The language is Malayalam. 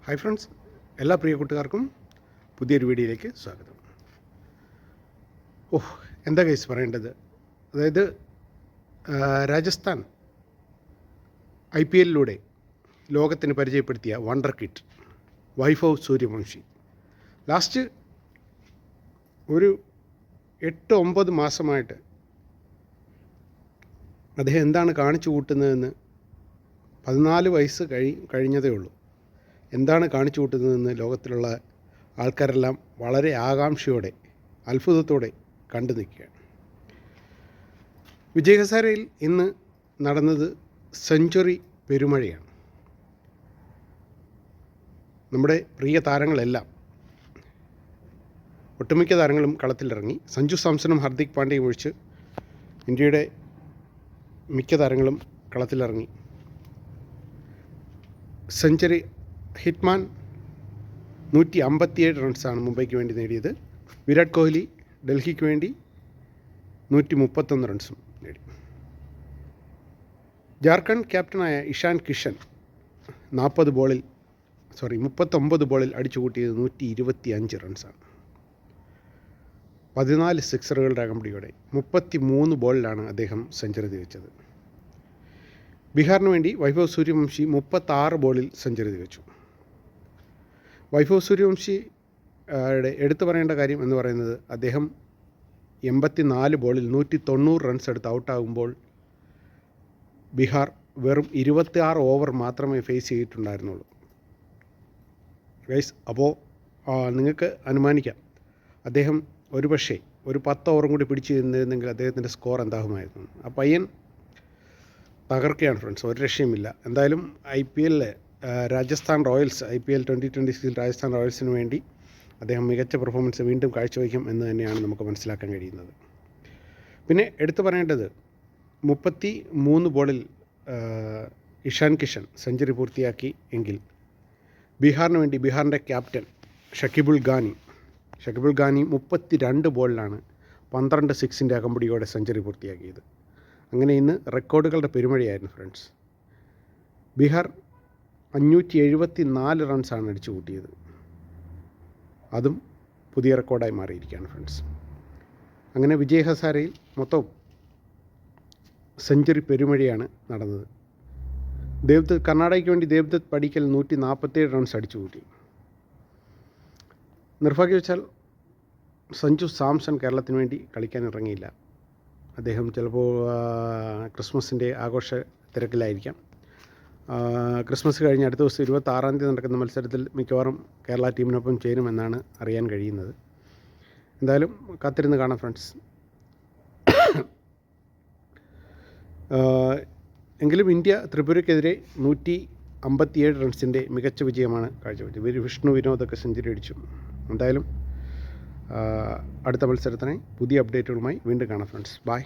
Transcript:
ഹായ് ഫ്രണ്ട്സ്, എല്ലാ പ്രിയ കൂട്ടുകാർക്കും പുതിയൊരു വീഡിയോയിലേക്ക് സ്വാഗതം. എന്താ കേസ് പറയേണ്ടത്. അതായത് രാജസ്ഥാൻ IPL ലോകത്തിന് പരിചയപ്പെടുത്തിയ wonder kid Vaibhav Suryavanshi last ഒരു 8-9 മാസമായിട്ട് അദ്ദേഹം എന്താണ് കാണിച്ചു കൂട്ടുന്നതെന്ന് 14 വയസ്സ് കഴിഞ്ഞതേ ഉള്ളൂ. എന്താണ് കാണിച്ചു കൂട്ടുന്നതെന്ന് ലോകത്തിലുള്ള ആൾക്കാരെല്ലാം വളരെ ആകാംക്ഷയോടെ അത്ഭുതത്തോടെ കണ്ടു നിൽക്കുകയാണ്. വിജയ് ഹസാരയിൽ ഇന്ന് നടന്നത് സെഞ്ചുറി പെരുമഴയാണ്. നമ്മുടെ പ്രിയ താരങ്ങളെല്ലാം ഒട്ടുമിക്ക താരങ്ങളും കളത്തിലിറങ്ങി. സഞ്ജു സാംസണും ഹാർദിക് പാണ്ഡ്യയും ഒഴിച്ച് ഇന്ത്യയുടെ മിക്ക താരങ്ങളും കളത്തിലിറങ്ങി. സെഞ്ചുറി ഹിറ്റ്മാൻ 157 റൺസാണ് മുംബൈക്ക് വേണ്ടി നേടിയത്. വിരാട് കോഹ്ലി ഡൽഹിക്ക് വേണ്ടി 131 റൺസും നേടി. ജാർഖണ്ഡ് ക്യാപ്റ്റനായ ഇഷാൻ കിഷൻ 39 ബോളിൽ അടിച്ചുകൂട്ടിയത് 125 റൺസാണ്. 14 സിക്സറുകളുടെ അകമ്പടിയോടെ 33 ബോളിലാണ് അദ്ദേഹം സെഞ്ചുറി തികച്ചത്. ബീഹാറിന് വേണ്ടി വൈഭവ് സൂര്യവംശി 36 ബോളിൽ സെഞ്ചുറി തികച്ചു. വൈഭവ് സൂര്യവംശി എടുത്തു പറയേണ്ട കാര്യം എന്ന് പറയുന്നത്, അദ്ദേഹം 84 ബോളിൽ 190 റൺസ് എടുത്ത് ഔട്ടാകുമ്പോൾ ബീഹാർ വെറും 26 ഓവർ മാത്രമേ ഫേസ് ചെയ്തിട്ടുണ്ടായിരുന്നുള്ളൂ. ഗൈസ്, അപ്പോൾ നിങ്ങൾക്ക് അനുമാനിക്കാം അദ്ദേഹം ഒരുപക്ഷെ ഒരു 10 ഓവറും കൂടി പിടിച്ചു നിന്നിരുന്നെങ്കിൽ അദ്ദേഹത്തിൻ്റെ സ്കോർ എന്താകുമായിരുന്നു. ആ പയ്യൻ തകർക്കുകയാണ് ഫ്രണ്ട്സ്, ഒരു രക്ഷയുമില്ല. എന്തായാലും IPL Rajasthan Royals IPL 2026 Rajasthan റോയൽസിന് വേണ്ടി അദ്ദേഹം മികച്ച പെർഫോമൻസ് വീണ്ടും കാഴ്ചവയ്ക്കും എന്ന് തന്നെയാണ് നമുക്ക് മനസ്സിലാക്കാൻ കഴിയുന്നത്. പിന്നെ എടുത്തു പറയേണ്ടത്, 33 ബോളിൽ ഇഷാൻ കിഷൻ സെഞ്ചുറി പൂർത്തിയാക്കി എങ്കിൽ ബീഹാറിന് വേണ്ടി ബീഹാറിൻ്റെ ക്യാപ്റ്റൻ ഷക്കിബുൽ ഗാനി 32 ബോളിലാണ് 12 സിക്സിൻ്റെ അകമ്പടിയോടെ സെഞ്ചുറി പൂർത്തിയാക്കിയത്. അങ്ങനെ ഇന്ന് റെക്കോർഡുകളുടെ പെരുമഴയായിരുന്നു ഫ്രണ്ട്സ്. ബീഹാർ 574 റൺസാണ് അടിച്ചു കൂട്ടിയത്. അതും പുതിയ റെക്കോർഡായി മാറിയിരിക്കുകയാണ് ഫ്രണ്ട്സ്. അങ്ങനെ വിജയ് ഹസാരയിൽ മൊത്തം സെഞ്ചുറി പെരുമഴയാണ് നടന്നത്. കർണാടകയ്ക്ക് വേണ്ടി ദേവ്ദത്ത് പടിക്കൽ 147 റൺസ് അടിച്ചു കൂട്ടി. നിർഭാഗ്യവശാൽ സഞ്ജു സാംസൺ കേരളത്തിന് വേണ്ടി കളിക്കാൻ ഇറങ്ങിയില്ല. അദ്ദേഹം ചിലപ്പോൾ ക്രിസ്മസിൻ്റെ ആഘോഷ തിരക്കിലായിരിക്കാം. ക്രിസ്മസ് കഴിഞ്ഞ് അടുത്ത ദിവസം 26-ാം തീയതി നടക്കുന്ന മത്സരത്തിൽ മിക്കവാറും കേരള ടീമിനൊപ്പം ചേരുമെന്നാണ് അറിയാൻ കഴിയുന്നത്. എന്തായാലും കാത്തിരുന്ന് കാണാം ഫ്രണ്ട്സ്. എങ്കിലും ഇന്ത്യ ത്രിപുരയ്ക്കെതിരെ 157 റൺസിൻ്റെ മികച്ച വിജയമാണ് കാഴ്ചവെച്ചത്. വിഷ്ണു വിനോദൊക്കെ സെഞ്ചുറി അടിച്ചു. എന്തായാലും അടുത്ത മത്സരത്തിനായി പുതിയ അപ്ഡേറ്റുകളുമായി വീണ്ടും കാണാം ഫ്രണ്ട്സ്. ബൈ.